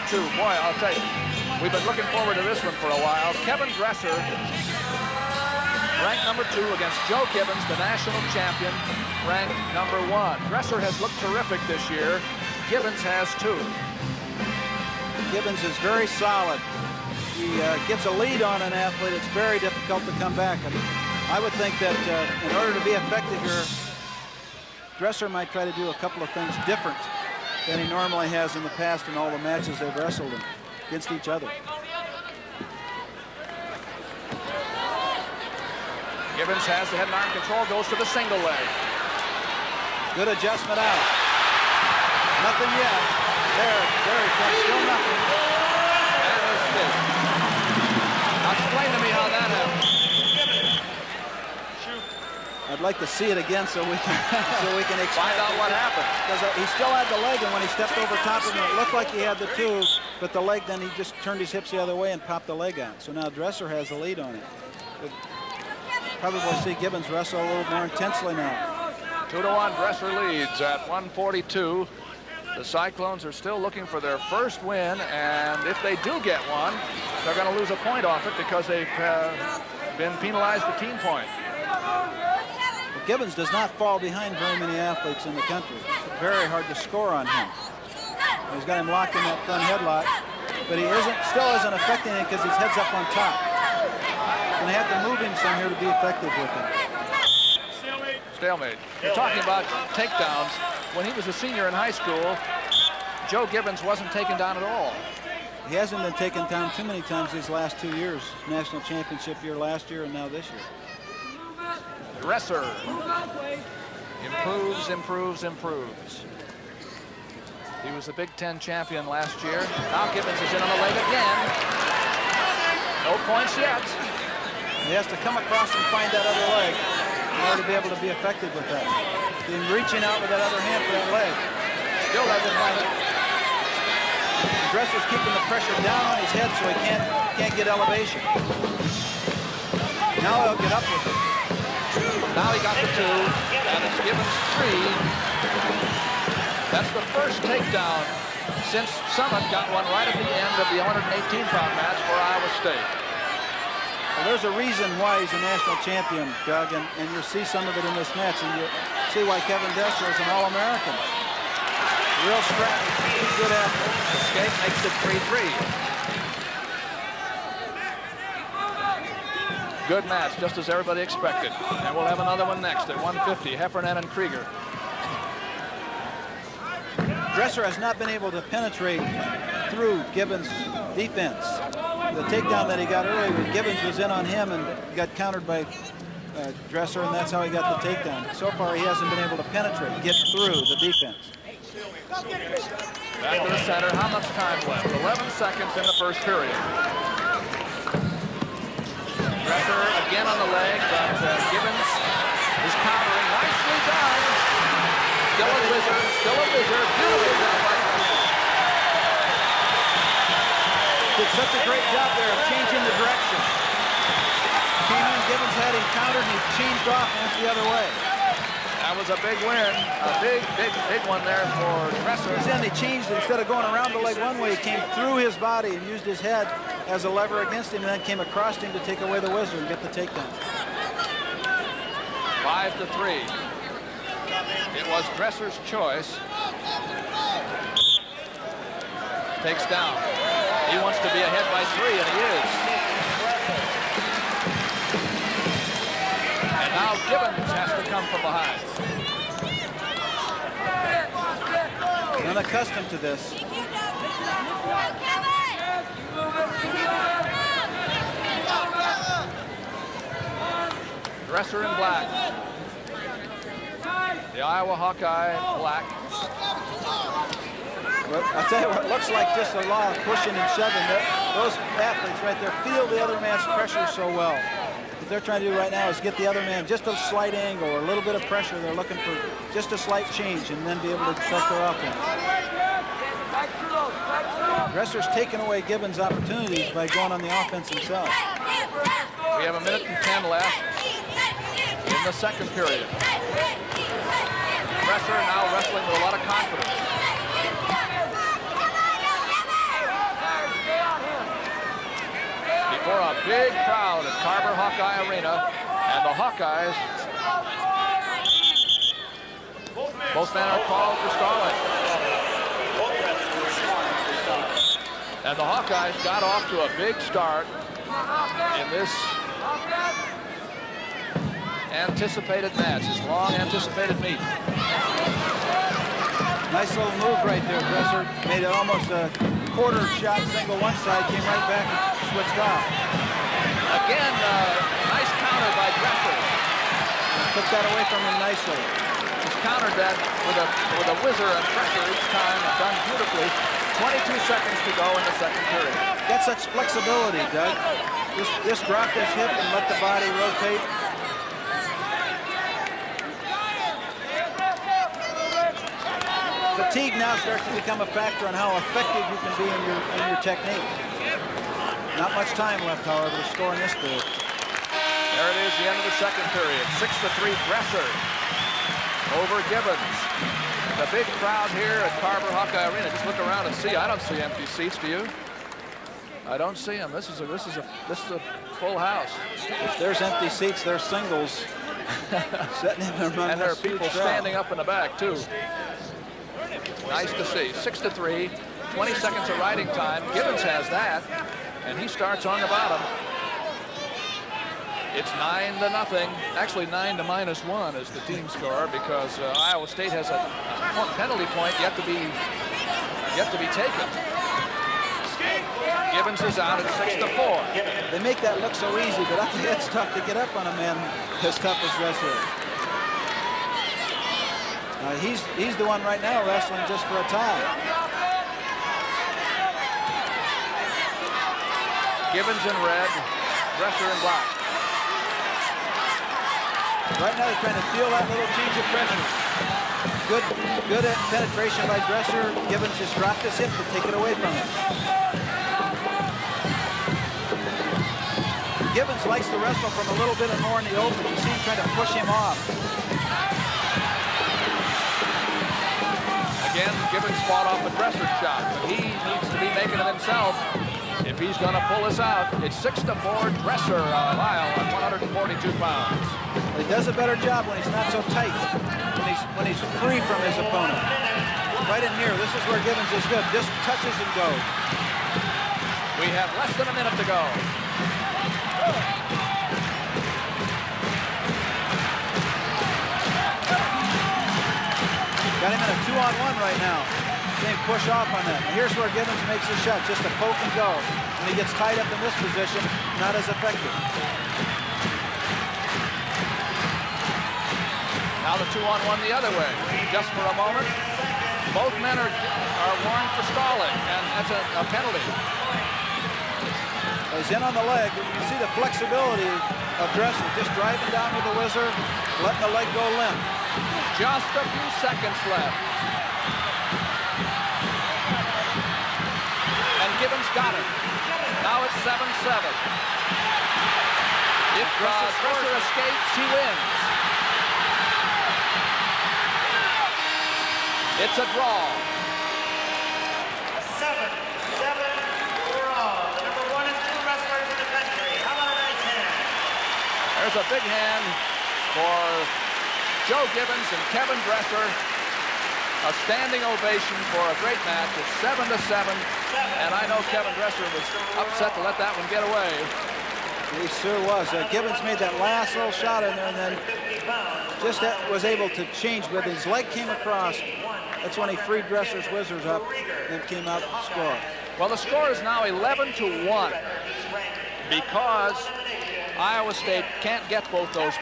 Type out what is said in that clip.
2. Boy, I'll tell you, we've been looking forward to this one for a while. Kevin Dresser, ranked number 2 against Joe Gibbons, the national champion, ranked number 1. Dresser has looked terrific this year. Gibbons has too. Gibbons is very solid. He gets a lead on an athlete. It's very difficult to come back. And I would think that in order to be effective here, Dresser might try to do a couple of things different than he normally has in the past in all the matches they've wrestled in against each other. Gibbons has the head and arm control, goes to the single leg. Good adjustment out. Nothing yet. There he comes, still nothing. Now explain to me how that happened. I'd like to see it again so we can find out what happened. Because he still had the leg, and when he stepped over top of him, it looked like he had the 2, but the leg, then he just turned his hips the other way and popped the leg out. So now Dresser has the lead on it. But probably see Gibbons wrestle a little more intensely now. 2-1, Dresser leads at 142. The Cyclones are still looking for their first win, and if they do get one, they're going to lose a point off it because they've been penalized a team point. Well, Gibbons does not fall behind very many athletes in the country. It's very hard to score on him. He's got him locked in that front headlock, but he still isn't affecting it because his head's up on top. And they have to move him some here to be effective with him. Stalemate. You're talking about takedowns. When he was a senior in high school, Joe Gibbons wasn't taken down at all. He hasn't been taken down too many times these last 2 years. National championship year last year and now this year. Dresser improves. He was the Big Ten champion last year. Now Gibbons is in on the leg again. No points yet. He has to come across and find that other leg in order to be able to be effective with that. He's reaching out with that other hand for that leg. Still doesn't find it. Dresser's keeping the pressure down on his head so he can't get elevation. Now he'll get up with it. Now he got the 2, and it's Gibbons 3. That's the first takedown since Summit got one right at the end of the 118-pound match for Iowa State. Well, there's a reason why he's a national champion, Doug, and you'll see some of it in this match, and you'll see why Kevin Dresser is an All-American. Real strategy, good athlete. Escape makes it 3-3. Good match, just as everybody expected. And we'll have another one next at 150, Heffernan and Krieger. Dresser has not been able to penetrate through Gibbons' defense. The takedown that he got earlier, Gibbons was in on him and got countered by Dresser, and that's how he got the takedown. So far, he hasn't been able to penetrate, get through the defense. Back to the center. How much time left? 11 seconds in the first period. Dresser again on the leg, but Gibbons is countering. Nicely done. Still a wizard. Beautifully done by Dresser. Did such a great job there of changing the direction. Came in, Gibbons had him countered, and he changed off and went the other way. That was a big win. A big one there for Dresser. Then he changed, instead of going around the leg one way, he came through his body and used his head as a lever against him, and then came across him to take away the wizard and get the takedown. 5-3. It was Dresser's choice. Takes down. He wants to be ahead by 3, and he is. And now Gibbons has to come from behind. Unaccustomed to this. Dresser in black. The Iowa Hawkeye black. But I'll tell you what, it looks like just a lot of pushing and shoving. Those athletes right there feel the other man's pressure so well. What they're trying to do right now is get the other man just a slight angle or a little bit of pressure. They're looking for just a slight change and then be able to start their offense. Dresser's taking away Gibbons' opportunities by going on the offense himself. We have 1:10 left in the second period. Dresser now wrestling with a lot of confidence. a big crowd at Carver Hawkeye Arena. And the Hawkeyes, both men are called for stalling. And the Hawkeyes got off to a big start in this anticipated match, this long anticipated meet. Nice little move right there, Dresser. Made it almost a quarter shot, single one side, came right back and switched off. Again, nice counter by Dresser. Took that away from him nicely. He's countered that with a whizzer and pressure each time, done beautifully. 22 seconds to go in the second period. Got such flexibility, Doug. Just drop his hip and let the body rotate. Fatigue now starts to become a factor on how effective you can be in your technique. Not much time left, however, to score in this bid. There it is, the end of the second period. 6-3 Dresser over Gibbons. The big crowd here at Carver Hawkeye Arena. Just look around and see. I don't see empty seats. Do you? I don't see them. This is a full house. If there's empty seats, there's singles. Sitting in there, and there are people standing up in the back too. Nice to see. 6-3. 20 seconds of riding time. Gibbons has that, and he starts on the bottom. It's 9-0. Actually, 9-1 is the team score because Iowa State has a penalty point yet to be taken. Gibbons is out at 6-4. They make that look so easy, but I think it's tough to get up on a man as tough as Dresser. He's the one right now wrestling just for a tie. Gibbons in red, Dresser in black. Right now they're trying to feel that little change of pressure. Good penetration by Dresser. Gibbons just dropped his hip to take it away from him. Gibbons likes to wrestle from a little bit more in the open. You see him trying to push him off. Again, Gibbons fought off a Dresser shot, but he needs to be making it himself if he's going to pull this out. It's 6-4 Dresser, Lyle, at 142 pounds. Well, he does a better job when he's not so tight, when he's free from his opponent. Right in here, this is where Gibbons is good. Just touches and goes. We have less than a minute to go. Got him in a 2-on-1 right now. They push off on that. And here's where Gibbons makes his shot, just a poke and go. When he gets tied up in this position, not as effective. Now the 2-on-1 the other way. Just for a moment. Both men are warned for stalling, and that's a penalty. He's in on the leg. You can see the flexibility of Dresser, just driving down with the whizzer, letting the leg go limp. Just a few seconds left. And Gibbons got it. Now it's 7-7. If Dresser escapes, he wins. It's a draw. 7-7 overall. The number 1 and 2 wrestlers in the country. How about a nice hand? There's a big hand for Joe Gibbons and Kevin Dresser. A standing ovation for a great match. It's 7-7, and I know Kevin Dresser was upset to let that one get away. He sure was. Gibbons made that last little shot in there, and then just was able to change. But his leg came across. That's when he freed Dresser's whizzers up and came out to score. Well, the score is now 11-1 because Iowa State can't get both those